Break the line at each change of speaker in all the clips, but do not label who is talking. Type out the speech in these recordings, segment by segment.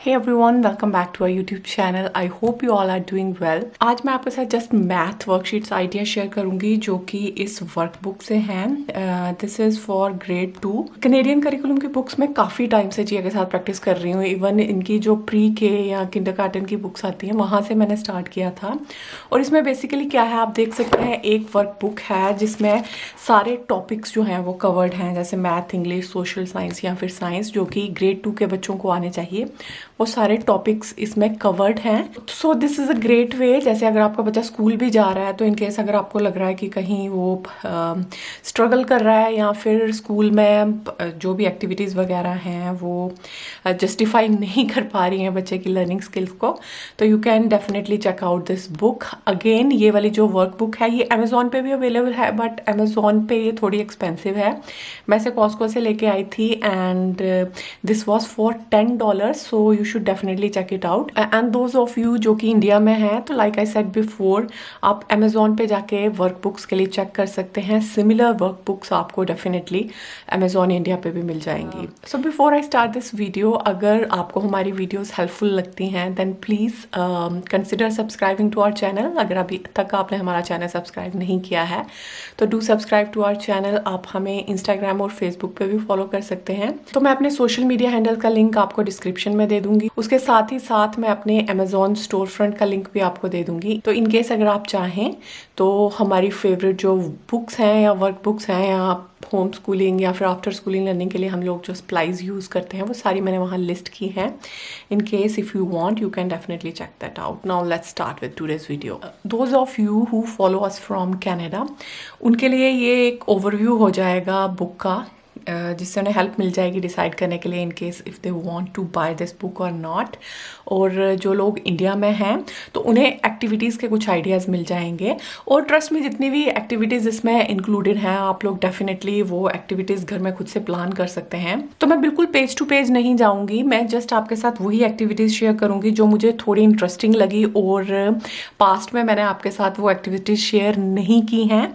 Hey everyone, welcome back to our YouTube channel. I hope you all are doing well. आज मैं आपके साथ just math worksheets idea share करूंगी जो कि इस वर्कबुक से हैं. This is for grade 2. Canadian curriculum की बुक्स में काफ़ी टाइम से जिया के साथ प्रैक्टिस कर रही हूँ. इवन इनकी जो प्री के या किंडरगार्टन की बुक्स आती हैं वहाँ से मैंने स्टार्ट किया था. और इसमें बेसिकली क्या है आप देख सकते हैं, एक वर्कबुक है जिसमें सारे टॉपिक्स जो हैं वो कवर्ड हैं, जैसे मैथ, इंग्लिश, सोशल साइंस या फिर साइंस, जो कि ग्रेड 2 के बच्चों को आने चाहिए. वो सारे टॉपिक्स इसमें कवर्ड हैं. So this is a great way. जैसे अगर आपका बच्चा स्कूल भी जा रहा है तो इनकेस अगर आपको लग रहा है कि कहीं वो स्ट्रगल कर रहा है या फिर स्कूल में जो भी एक्टिविटीज़ वगैरह हैं वो जस्टिफाई नहीं कर पा रही हैं बच्चे की लर्निंग स्किल्स को, तो you can definitely check out this book. Again ये वाली जो वर्कबुक है ये अमेजोन पे भी अवेलेबल है, बट अमेजोन पे ये थोड़ी एक्सपेंसिव है. मैं इसे कॉस्को से लेके आई थी and this was for $10. So you should definitely check it out. And those of you जो कि इंडिया में हैं, तो लाइक आई सेड बिफोर, आप अमेजोन पे जाके वर्कबुक्स के लिए चेक कर सकते हैं. सिमिलर वर्कबुक्स आपको डेफिनेटली अमेजोन इंडिया पे भी मिल जाएंगी. So before I start this video, अगर आपको हमारी वीडियोस हेल्पफुल लगती हैं then please consider subscribing to our channel. अगर अभी तक आपने हमारा चैनल सब्सक्राइब नहीं किया है तो do subscribe to our channel. आप हमें इंस्टाग्राम और फेसबुक पे भी फॉलो कर सकते हैं. तो मैं अपने सोशल मीडिया हैंडल का लिंक आपको डिस्क्रिप्शन में दे दूंगी. उसके साथ ही साथ मैं अपने अमेजोन स्टोर फ्रंट का लिंक भी आपको दे दूंगी. तो इनकेस अगर आप चाहें तो हमारी फेवरेट जो बुक्स हैं या वर्क बुक्स हैं या होम स्कूलिंग या फिर आफ्टर स्कूलिंग लर्निंग के लिए हम लोग जो सप्लाईज यूज़ करते हैं वो सारी मैंने वहाँ लिस्ट की हैं. In case if you want you can definitely check that out. Now let's start with today's video. Those of you who follow us from Canada, उनके लिए ये एक ओवरव्यू हो जाएगा बुक का, जिससे उन्हें हेल्प मिल जाएगी डिसाइड करने के लिए in case if they want to buy this book और नॉट. और जो लोग इंडिया में हैं तो उन्हें एक्टिविटीज़ के कुछ आइडियाज़ मिल जाएंगे. और ट्रस्ट में जितनी भी एक्टिविटीज़ इसमें इंक्लूडेड हैं आप लोग डेफिनेटली वो एक्टिविटीज़ घर में खुद से प्लान कर सकते हैं. तो मैं बिल्कुल पेज टू पेज नहीं जाऊँगी, मैं जस्ट आपके साथ वही एक्टिविटीज़ शेयर करूँगी जो मुझे थोड़ी इंटरेस्टिंग लगी और पास्ट में मैंने आपके साथ वो एक्टिविटीज़ शेयर नहीं की हैं.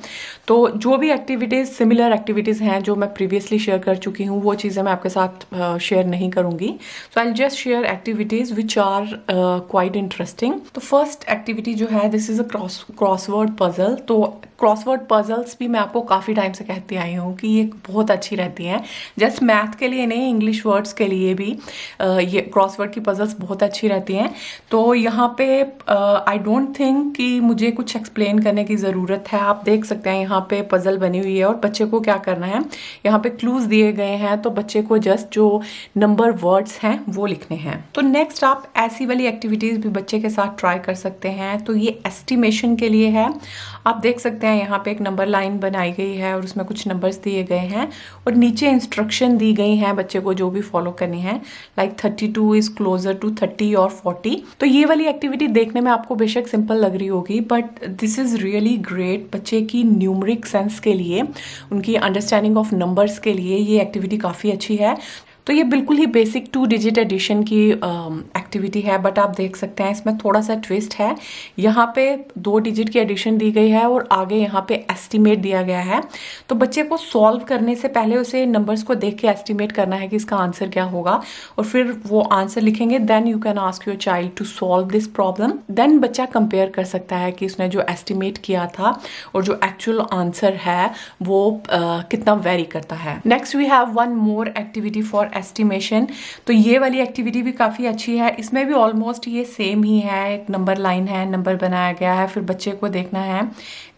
तो जो भी एक्टिविटीज़ सिमिलर एक्टिविटीज़ हैं जो मैं प्रीवियसली शेयर कर चुकी हूँ वो चीज़ें मैं आपके साथ शेयर नहीं करूँगी. So I just share activities which are quite interesting. तो फर्स्ट एक्टिविटी जो है this is a crossword puzzle. तो क्रॉसवर्ड पजल्स भी मैं आपको काफ़ी टाइम से कहती आई हूँ कि ये बहुत अच्छी रहती हैं. जस्ट मैथ के लिए नहीं, इंग्लिश वर्ड्स के लिए भी ये क्रॉसवर्ड की पजल्स बहुत अच्छी रहती हैं. तो यहाँ पे आई डोंट थिंक कि मुझे कुछ एक्सप्लेन करने की ज़रूरत है. आप देख सकते हैं यहाँ पे पजल बनी हुई है और बच्चे को क्या करना है, यहाँ पे क्लूज दिए गए हैं तो बच्चे को जस्ट जो नंबर वर्ड्स हैं वो लिखने हैं. तो नेक्स्ट आप ऐसी वाली एक्टिविटीज़ भी बच्चे के साथ ट्राई कर सकते हैं. तो ये एस्टिमेशन के लिए है. आप देख सकते हैं यहाँ पे एक नंबर लाइन बनाई गई है और उसमें कुछ नंबर्स दिए गए हैं और नीचे इंस्ट्रक्शन दी गई हैं बच्चे को जो भी फॉलो करनी है, लाइक 32 इज क्लोजर टू 30 और 40. तो ये वाली एक्टिविटी देखने में आपको बेशक सिंपल लग रही होगी but this is really great. बच्चे की न्यूमरिक सेंस के लिए, उनकी अंडरस्टैंडिंग ऑफ नंबर्स के लिए ये एक्टिविटी काफ़ी अच्छी है. तो ये बिल्कुल ही बेसिक 2 डिजिट एडिशन की एक्टिविटी है, बट आप देख सकते हैं इसमें थोड़ा सा ट्विस्ट है. यहाँ पे 2 डिजिट की एडिशन दी गई है और आगे यहाँ पे एस्टिमेट दिया गया है. तो बच्चे को सॉल्व करने से पहले उसे नंबर्स को देख के एस्टिमेट करना है कि इसका आंसर क्या होगा और फिर वो आंसर लिखेंगे. Then you can ask your child to solve this problem. Then बच्चा कंपेयर कर सकता है कि उसने जो एस्टिमेट किया था और जो एक्चुअल आंसर है वो कितना वेरी करता है. Next we have one more activity for estimation. तो ये वाली एक्टिविटी भी काफ़ी अच्छी है. इसमें भी ऑलमोस्ट ये सेम ही है. एक नंबर लाइन है, नंबर बनाया गया है, फिर बच्चे को देखना है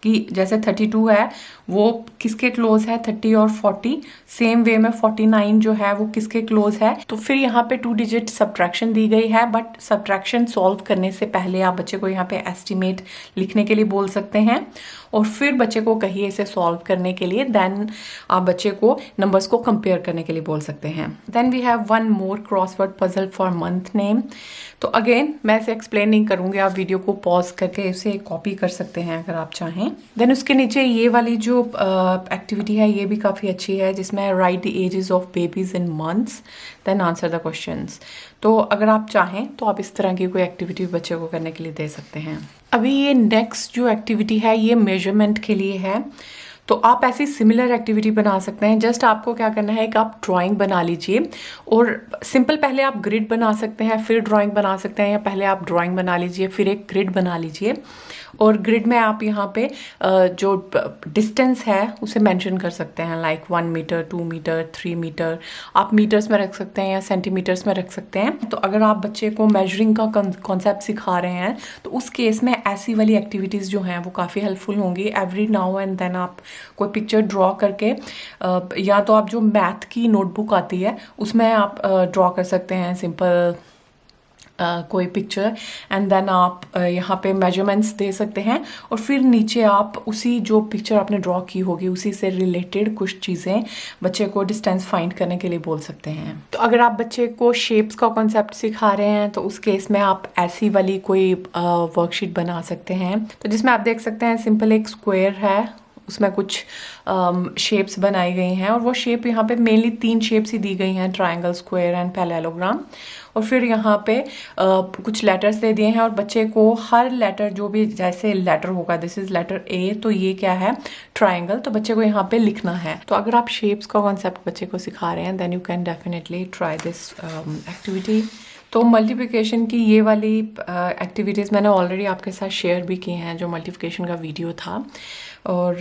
कि जैसे 32 है वो किसके क्लोज है, 30 और 40. सेम वे में 49 जो है वो किसके क्लोज है. तो फिर यहाँ पे 2 डिजिट सब्ट्रैक्शन दी गई है, बट सब्ट्रैक्शन सॉल्व करने से पहले आप बच्चे को यहाँ पे एस्टिमेट लिखने के लिए बोल सकते हैं और फिर बच्चे को कहिए इसे सॉल्व करने के लिए. देन आप बच्चे को नंबर्स को कंपेयर करने के लिए बोल सकते हैं. Then we have one more crossword puzzle for month name. तो अगेन मैं इसे एक्सप्लेन नहीं करूँगी, आप वीडियो को पॉज करके इसे कॉपी कर सकते हैं अगर आप चाहें. देन उसके नीचे ये वाली जो एक्टिविटी है ये भी काफ़ी अच्छी है, जिसमें write the ages of babies in months then answer the questions. तो अगर आप चाहें तो आप इस तरह की कोई एक्टिविटी बच्चे को करने के लिए दे सकते हैं. अभी ये नेक्स्ट जो एक्टिविटी है ये मेजरमेंट के लिए है. तो आप ऐसी सिमिलर एक्टिविटी बना सकते हैं। जस्ट आपको क्या करना है कि आप ड्राइंग बना लीजिए, और सिंपल पहले आप ग्रिड बना सकते हैं, फिर ड्राइंग बना सकते हैं, या पहले आप ड्राइंग बना लीजिए फिर एक ग्रिड बना लीजिए। और ग्रिड में आप यहाँ पे जो डिस्टेंस है उसे मेंशन कर सकते हैं, लाइक 1 मीटर, 2 मीटर, 3 मीटर। आप मीटर्स में रख सकते हैं या सेंटीमीटर्स में रख सकते हैं। तो अगर आप बच्चे को मेजरिंग का कॉन्सेप्ट सिखा रहे हैं तो उस केस में ऐसी वाली एक्टिविटीज़ जो हैं वो काफ़ी हेल्पफुल होंगी। एवरी नाउ एंड देन आप कोई पिक्चर ड्रॉ करके, या तो आप जो मैथ की नोटबुक आती है उसमें आप ड्रॉ कर सकते हैं सिंपल कोई पिक्चर, एंड देन आप यहाँ पे मेजरमेंट्स दे सकते हैं, और फिर नीचे आप उसी जो पिक्चर आपने ड्रॉ की होगी उसी से रिलेटेड कुछ चीज़ें बच्चे को डिस्टेंस फाइंड करने के लिए बोल सकते हैं। तो अगर आप बच्चे को शेप्स का कॉन्सेप्ट सिखा रहे हैं तो उस केस में आप ऐसी वाली कोई वर्कशीट बना सकते हैं, तो जिसमें आप देख सकते हैं सिंपल एक स्क्वायर है, उसमें कुछ शेप्स बनाई गई हैं, और वो शेप यहाँ पे मेनली 3 शेप्स ही दी गई हैं, ट्रायंगल, स्क्वायर एंड पैरेललोग्राम। और फिर यहाँ पे कुछ लेटर्स दे दिए हैं, और बच्चे को हर लेटर जो भी जैसे लेटर होगा, दिस इज लेटर ए, तो ये क्या है, ट्रायंगल, तो बच्चे को यहाँ पे लिखना है। तो अगर आप शेप्स का कॉन्सेप्ट बच्चे को सिखा रहे हैं then you can definitely try this activity. तो मल्टीप्लिकेशन की ये वाली एक्टिविटीज़ मैंने ऑलरेडी आपके साथ शेयर भी की हैं, जो मल्टीप्लिकेशन का वीडियो था। और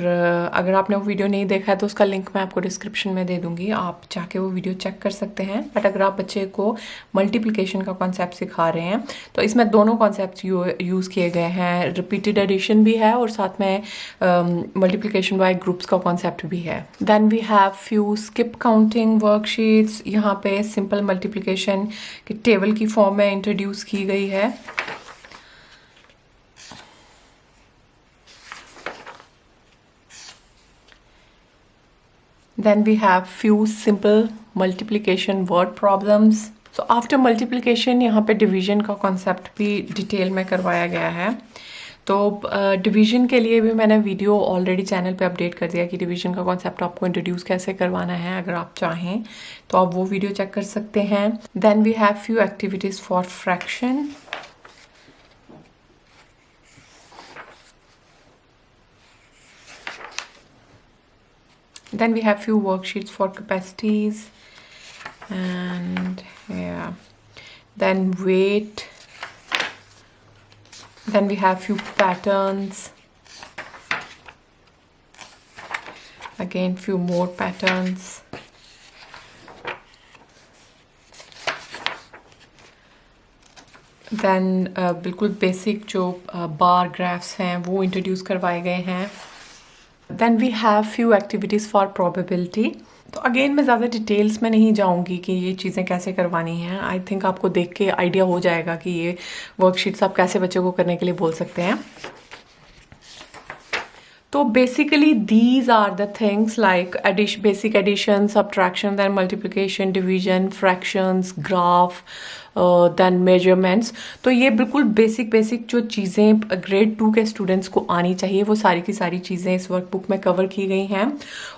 अगर आपने वो वीडियो नहीं देखा है तो उसका लिंक मैं आपको डिस्क्रिप्शन में दे दूंगी, आप जाके वो वीडियो चेक कर सकते हैं। बट अगर आप बच्चे को मल्टीप्लिकेशन का कॉन्सेप्ट सिखा रहे हैं तो इसमें दोनों कॉन्सेप्ट यूज़ किए गए हैं, रिपीटेड एडिशन भी है और साथ में मल्टीप्लिकेशन बाय ग्रुप्स का कॉन्सेप्ट भी है। Then we have few skip counting worksheets. यहाँ पे सिंपल मल्टीप्लिकेशन की टेबल की फॉर्म में इंट्रोड्यूस की गई है। Then we have few simple multiplication word problems. So after multiplication यहाँ पे डिवीजन का कॉन्सेप्ट भी डिटेल में करवाया गया है। तो डिवीजन के लिए भी मैंने वीडियो ऑलरेडी चैनल पे अपडेट कर दिया कि डिवीजन का कॉन्सेप्ट आपको इंट्रोड्यूस कैसे करवाना है। अगर आप चाहें तो आप वो वीडियो चेक कर सकते हैं। Then we have few activities for fraction. Then we have few worksheets for capacities, and yeah, then weight. Then we have few patterns. Again, few more patterns. Then बिल्कुल बेसिक जो बार graphs हैं वो introduce करवाए गए हैं। Then we have few activities for probability. तो again मैं ज़्यादा डिटेल्स में नहीं जाऊंगी कि ये चीज़ें कैसे करवानी हैं। आई थिंक आपको देख के आइडिया हो जाएगा कि ये वर्कशीट्स आप कैसे बच्चों को करने के लिए बोल सकते हैं। तो basically these are the things like basic addition, subtraction, then multiplication, division, fractions, graph, then measurements. तो ये बिल्कुल बेसिक जो चीज़ें ग्रेड 2 के स्टूडेंट्स को आनी चाहिए वो सारी की सारी चीज़ें इस वर्कबुक में कवर की गई हैं।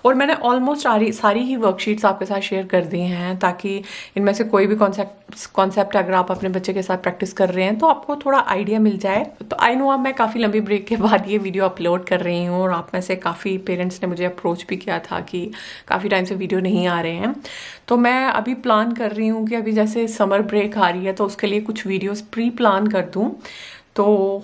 और मैंने ऑलमोस्ट सारी ही वर्कशीट्स आपके साथ शेयर कर दी हैं ताकि इनमें से कोई भी कॉन्सेप्ट अगर आप अपने बच्चे के साथ प्रैक्टिस कर रहे हैं तो आपको थोड़ा आइडिया मिल जाए। तो आई नो अब मैं काफ़ी लंबी ब्रेक के बाद ये वीडियो अपलोड कर रही हूँ, और आप में से काफ़ी पेरेंट्स ने मुझे अप्रोच भी किया था कि काफ़ी टाइम से वीडियो नहीं आ रहे हैं। तो मैं अभी प्लान कर रही हूँ कि अभी जैसे समर ब्रेक आ रही है तो उसके लिए कुछ वीडियोस प्री प्लान कर दूँ। तो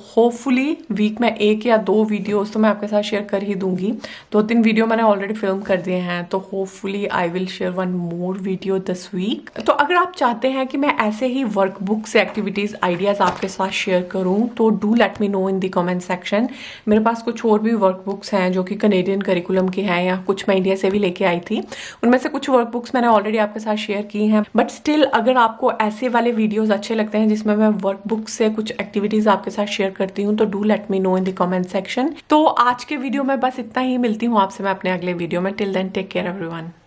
होपफुली वीक में 1 या 2 वीडियोस तो मैं आपके साथ शेयर कर ही दूंगी। 2-3 वीडियो मैंने ऑलरेडी फिल्म कर दिए हैं, तो hopefully I will share 1 more video this week. तो अगर आप चाहते हैं कि मैं ऐसे ही वर्कबुक से एक्टिविटीज़ आइडियाज़ आपके साथ शेयर करूं तो do let me know in the comment section. मेरे पास कुछ और भी वर्कबुक्स हैं जो कि कनेडियन करिकुलम की हैं, या कुछ मैं इंडिया से भी लेके आई थी। उनमें से कुछ वर्कबुक्स मैंने ऑलरेडी आपके साथ शेयर की हैं, बट स्टिल अगर आपको ऐसे वाले वीडियोज़ अच्छे लगते हैं जिसमें मैं वर्कबुक से कुछ एक्टिविटीज़ आपके साथ शेयर करती हूँ तो do let me know in the comment section. तो आज के वीडियो में बस इतना ही, मिलती हूँ आपसे मैं अपने अगले वीडियो में। Till then take care everyone.